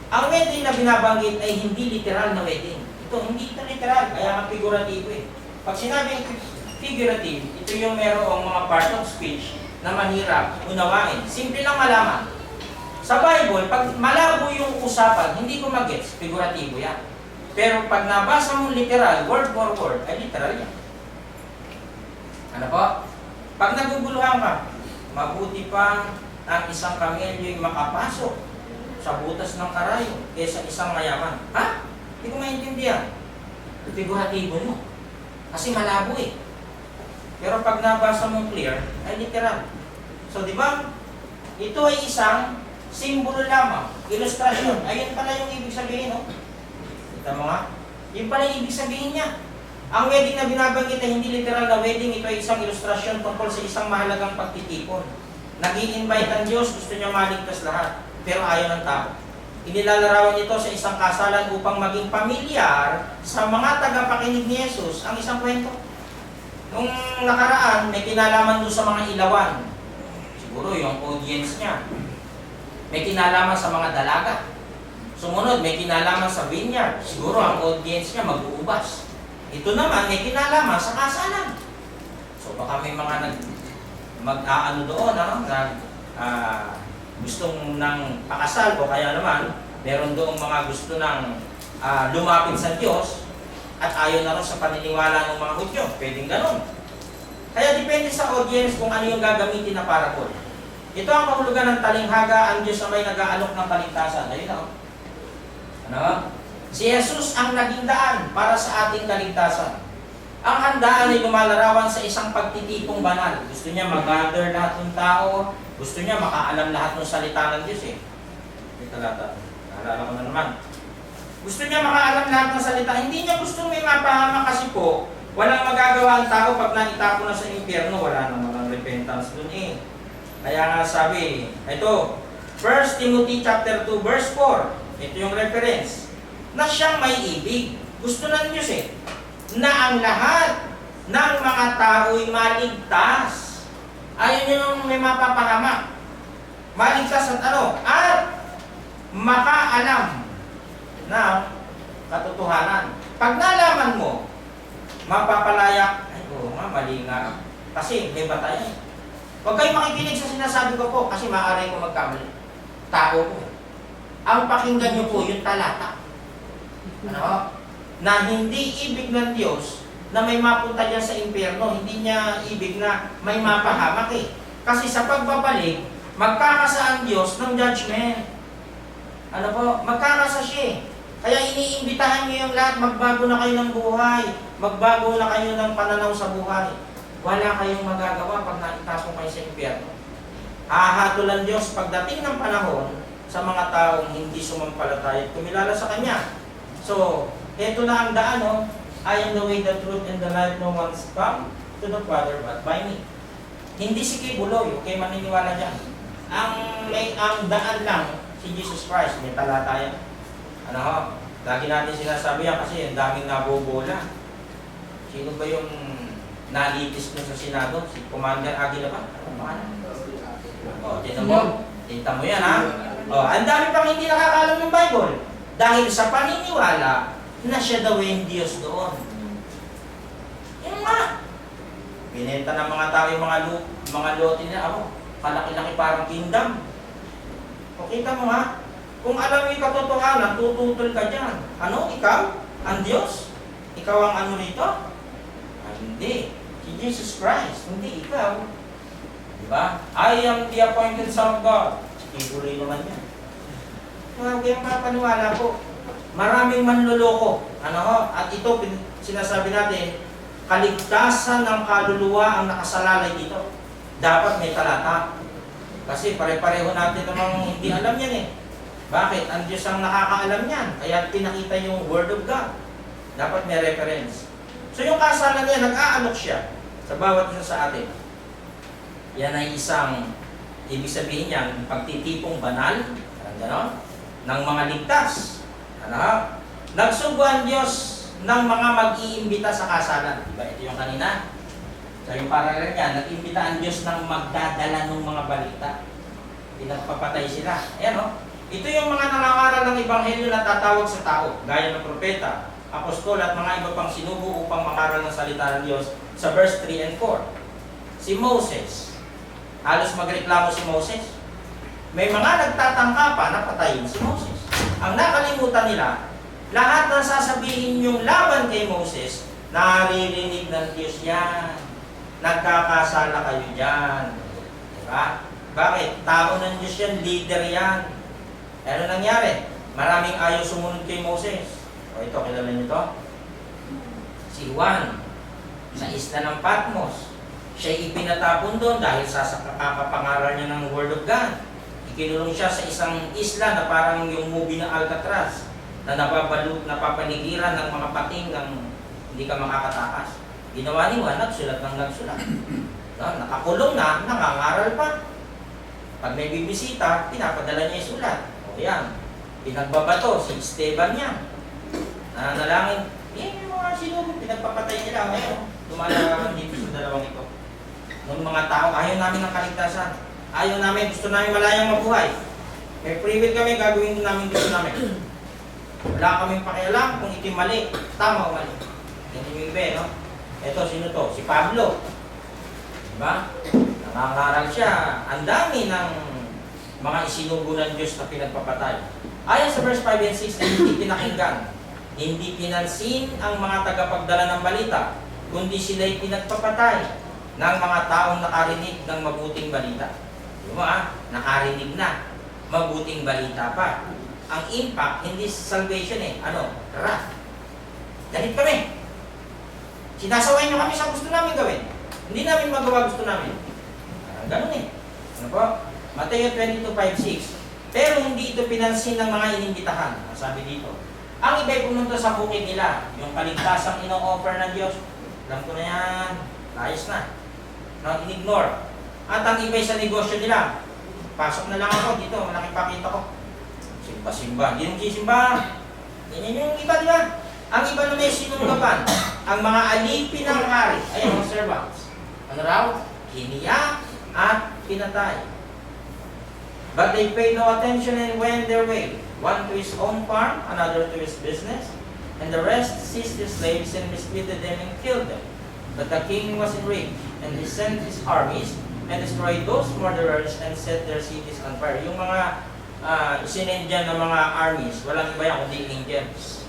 Ang wedding na binabanggit ay hindi literal na wedding. Ito, hindi ito literal, kaya nga figuratibo eh. Pag sinabing figurative, ito yung merong mga part of speech na mahirap unawain. Simple lang malaman. Sa Bible, pag malabo yung usapan, hindi ko mag-gets, figuratibo yan. Pero pag nabasa mo literal, word for word, ay literal yan. Ano po? Pag naguguluhan ka, mabuti pa ang isang kamelyo'y makapasok sa butas ng karayo kaysa isang mayaman. Ha? Hindi ko maintindihan. Figuratibo mo. Kasi malabo eh. Pero pag nabasa mo clear, ay literal. So, di ba? Ito ay isang simbolo lamang. Ilustrasyon. Ayun pala yung ibig sabihin, no? Kita mo nga? Yun pala yung ibig sabihin niya. Ang wedding na binabanggit ay hindi literal na wedding. Ito ay isang ilustrasyon tungkol sa isang mahalagang pagtitipon. Nag-i-invite ang Diyos, gusto niya maligtas lahat. Pero ayaw ng tao. Inilalarawan ito sa isang kasalan upang maging pamilyar sa mga tagapakinig ni Jesus ang isang kwento. Nung nakaraan, may kinalaman doon sa mga ilawan. Siguro yung audience niya. May kinalaman sa mga dalaga. Sumunod, may kinalaman sa vineyard. Siguro ang audience niya mag-uubas. Ito naman, may kinalaman sa kasalan. So baka may mga mag-aano doon, gustong ng pakasal o kaya naman, meron doong mga gusto ng lumapit sa Diyos at ayaw na rin sa paniniwala ng mga Hudyo. Pwedeng ganun. Kaya depende sa audience kung ano yung gagamitin na parabol. Ito ang kahulugan ng talinghaga, ang Diyos na may nag-aalok ng kaligtasan. Ayun na. Ano? Si Jesus ang naging daan para sa ating kaligtasan. Ang handaan ay lumalarawan sa isang pagtitipong banal. Gusto niya mag-gather lahat ng tao, gusto niya makaalam lahat ng salita ng Diyos eh. May talata. Naalala ko na naman. Gusto niya makaalam lahat ng salita. Hindi niya gusto may mapahama kasi po, walang magagawa ang tao pag naitapo na sa impyerno, wala nang walang repentance dun eh. Kaya nga sabi, ito, 1 Timothy chapter 2 verse 4, ito yung reference, na siyang may ibig. Gusto ng Diyos eh, na ang lahat ng mga tao'y maligtas. Ayun yung may mapapahama. Maligtas at ano? At makaalam na katotohanan. Pag nalaman mo, mapapalaya, ay oo nga, mali nga. Kasi may batayan. Huwag kayong makikinig sa sinasabi ko po kasi maaari ko magkamali. Tao ko. Ang pakinggan nyo po yung talata. Ano? Na hindi ibig ng Diyos na may mapunta dyan sa impyerno. Hindi niya ibig na may mapahamak eh. Kasi sa pagbabalik, magkakasa ang Diyos ng judgment. Ano po? Magkakasa siya eh. Kaya iniimbitahan niyo yung lahat, magbago na kayo ng buhay, magbago na kayo ng pananaw sa buhay. Wala kayong magagawa pag naitapong kayo sa impyerno. Hahatol ang Diyos pagdating ng panahon sa mga taong hindi sumampalataya at kumilala sa Kanya. So, eto na ang daan, no? I am the way, the truth, and the life. No one's come to the Father but by me. Hindi si Kibuloy, okay, maniniwala dyan. Ang daan lang, si Jesus Christ, may talata yan. Ano ho? Lagi natin sinasabi yan kasi ang daming nabobola. Sino ba yung nalitis mo sa Senado? Si Commander Aguila ba? Ano ba? O, tignan mo. Tignan mo yan, ha? O, ang dami pang hindi nakakalam ng Bible. Dahil sa paniniwala na siya daw yung Diyos doon. Yan nga. Binenta ng mga tao yung mga lote nila. Ako, kalaki-laki parang kingdom. O, kita mo ha? Kung alam mo yung katotohanan, tututol ka dyan. Ano? Ikaw? Ang Diyos? Ikaw ang ano rito? Hindi. Si Jesus Christ. Hindi ikaw. Diba? I am the appointed Son of God. Iguloy naman yan. Huwag yung papaniwala po. Maraming manluloko. Ano ho? At ito, sinasabi natin, kaligtasan ng kaluluwa ang nakasalalay dito. Dapat may talata. Kasi pare-pareho natin namang hindi alam yan eh. Bakit? Ang Diyos ang nakakaalam yan. Kaya pinakita yung Word of God. Dapat may reference. So yung kasalan niya, nag-aalok siya sa bawat isa sa atin. Yan ay isang, ibig sabihin yan, pagtitipong banal, gano'n, ng mga ligtas. Ano? Nagsugo ang Diyos ng mga mag-iimbita sa kasalan. Diba? Ito yung kanina. So yung paralel niya, nag-imbita ang Diyos ng magdadala ng mga balita. Pinagpapatay sila. Ayan o. Ito yung mga nangangaral ng ang ebanghelyo na tatawag sa tao, gaya ng propeta, apostol at mga iba pang sinugo upang makaral ng salita ng Diyos sa verse 3 and 4. Si Moses, halos magreklamo si Moses. May mga nagtatangka pa na patayin si Moses. Ang nakalimutan nila, lahat ng sasabihin yung laban kay Moses, naririnig ng Diyos yan. Nagkakasala kayo dyan. Diba? Bakit? Tao ng Diyos yan, leader yan. Ano nangyari? Maraming ayaw sumunod kay Moses. O ito, kilala niyo to? Si Juan, sa isla ng Patmos. Siya ipinatapon doon dahil sa kakapangaral niya ng Word of God. Ikinulong siya sa isang isla na parang yung movie na Alcatraz na napapaligiran ng mga pating ng hindi ka makakatakas. Ginawa ni Juan, nagsulat ng nagsulat. No, nakakulong na, nangangaral pa. Pag may bibisita, pinapadala niya yung sulat. O yan, pinagbabato si Esteban niya. Nanalangin, yung mga sinugod, pinagpapatay nila. Ngayon, lumalaman dito sa dalawang ito. Nung mga tao, ayaw namin ng kaligtasan. Ayaw namin, gusto namin malayang mabuhay. May free will kami, gagawin namin gusto namin. Wala kaming pakialam kung iti mali, tama o mali. Yan yung iba, no? Ito, sino to? Si Pablo. Diba? Nangangaral siya. Ang dami ng mga isinugo ng Diyos na pinagpapatay. Ayon sa verse 5 and 6 na hindi pinakinggan, hindi pinansin ang mga tagapagdala ng balita, kundi sila'y pinagpapatay ng mga taong nakarinig ng mabuting balita. Diba? Nakarinig na. Mabuting balita pa. Ang impact, hindi salvation wrath. Galit kami. Sinasaway nyo kami sa gusto namin gawin. Hindi namin magawa gusto namin. Ganun Ano po? Mateo 22:5-6. Pero hindi ito pinansin ng mga inimbitahan. Sabi dito. Ang iba'y pumunta sa bukid nila. Yung kaligtasang ino-offer ng Diyos. Alam ko na yan. Ayos na. No, in-ignore. At ang iba'y sa negosyo nila. Pasok na lang ako dito. Malaki pakita ko. Simba-simba. Hindi yung sisimba. Yan yung iba, di ba? Ang iba na may sinunggapan. Ang mga alipin ng hari. Ayan, mga servants. Ano raw? Hiniya at pinatay. But they paid no attention and went their way. One to his own farm, another to his business, and the rest seized his slaves and mistreated them and killed them. But the king was enraged, and he sent his armies and destroyed those murderers and set their cities on fire. Yung mga sinendyan ng mga armies, walang iba yan kundi angels.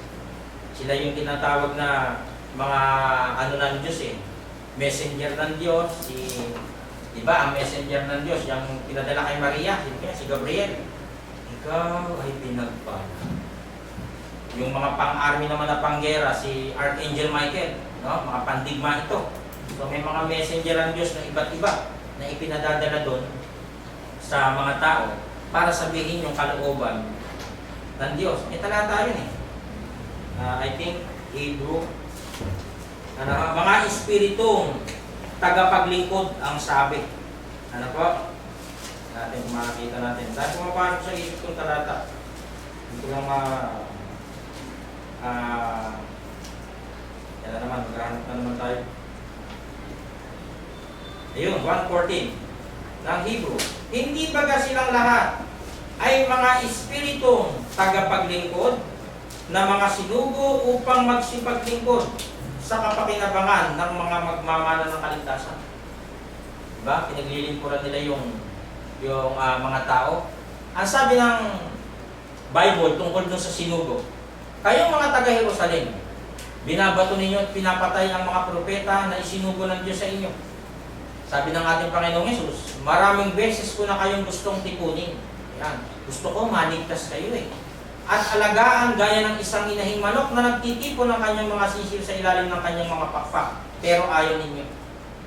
Sila yung tinatawag na mga ng Diyos messenger ng Diyos, diba, ang messenger ng Diyos, yung pinadala kay Maria, si Gabriel. Ikaw ay pinagpala. Yung mga pang-army naman na panggera, si Archangel Michael, no? Mga pandigma ito. So may mga messenger ng Diyos na iba't iba na ipinadadala doon sa mga tao para sabihin yung kalooban ng Diyos. May talata yun I think Hebrew. Mga espiritong tagapaglingkod ang sabi. Ano po? Natin kung makakita natin. Dahil pumapasok sa isip kong talata. Hindi ko lang yan na naman. Maghahanap na naman tayo. Ayun, 1:14 ng Hebrew. Hindi baga silang lahat ay mga espiritong tagapaglingkod na mga sinugo upang magsipaglingkod sa kapakinabangan ng mga magmamana ng kaligtasan. Diba? Pinaglilingkuran nila yung mga tao. Ang sabi ng Bible tungkol dun sa sinugo, kayong mga taga-Jerusalem, binabato ninyo at pinapatay ang mga propeta na isinugo ng Diyos sa inyo. Sabi ng ating Panginoong Hesus, maraming beses ko na kayong gustong tipunin. Yan. Gusto ko maligtas kayo At alagaan gaya ng isang inahing manok na nagtitipon ng kanyang mga sisil sa ilalim ng kanyang mga pakpak. Pero ayaw ninyo.